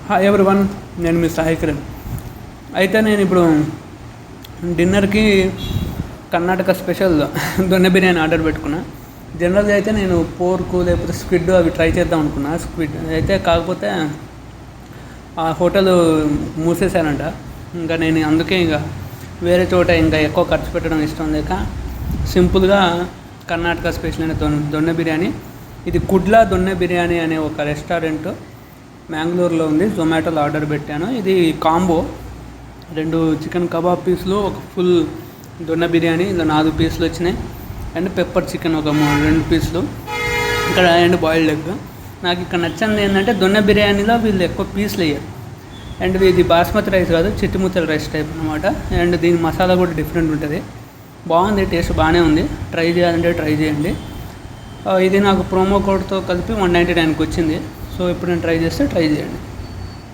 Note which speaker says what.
Speaker 1: Hi everyone, నేను మీ సాయి కిరణ్. అయితే నేను ఇప్పుడు డిన్నర్కి కర్ణాటక స్పెషల్ దొన్నె బిర్యానీ ఆర్డర్ పెట్టుకున్నా. జనరల్గా అయితే నేను పోర్కు లేకపోతే స్క్విడ్ అవి ట్రై చేద్దాం అనుకున్నా. స్క్విడ్ అయితే కాకపోతే ఆ హోటల్ మూసేశానంట. ఇంకా నేను అందుకే ఇంకా వేరే చోట ఇంకా ఎక్కువ ఖర్చు పెట్టడం ఇష్టం లేక సింపుల్గా కర్ణాటక స్పెషల్ అయిన దొన్నె బిర్యానీ, ఇది కుడ్లా దొన్నె బిర్యానీ అనే ఒక రెస్టారెంట్ మ్యాంగ్లూర్లో ఉంది. జొమాటోలో ఆర్డర్ పెట్టాను. ఇది కాంబో 2 చికెన్ కబాబ్ పీసులు, ఒక ఫుల్ దొన్నె బిర్యానీ, ఇలా 4 పీసులు వచ్చినాయి. అండ్ పెప్పర్ చికెన్ ఒక 2 పీసులు, ఇక్కడ అండ్ బాయిల్డ్ ఎగ్. నాకు ఇక్కడ నచ్చింది ఏంటంటే దొన్నె బిర్యానీలో వీళ్ళు ఎక్కువ పీసులు వేయరు. అండ్ ఇది బాస్మతి రైస్ కాదు, చిట్టుముత్తల రైస్ టైప్ అనమాట. అండ్ దీని మసాలా కూడా డిఫరెంట్ ఉంటుంది. బాగుంది, టేస్ట్ బాగానే ఉంది. ట్రై చేయాలంటే ట్రై చేయండి. ఇది నాకు ప్రోమో కోడ్తో కలిపి 199కి వచ్చింది. సో ఇప్పుడు నేను ట్రై చేస్తే ట్రై చేయండి.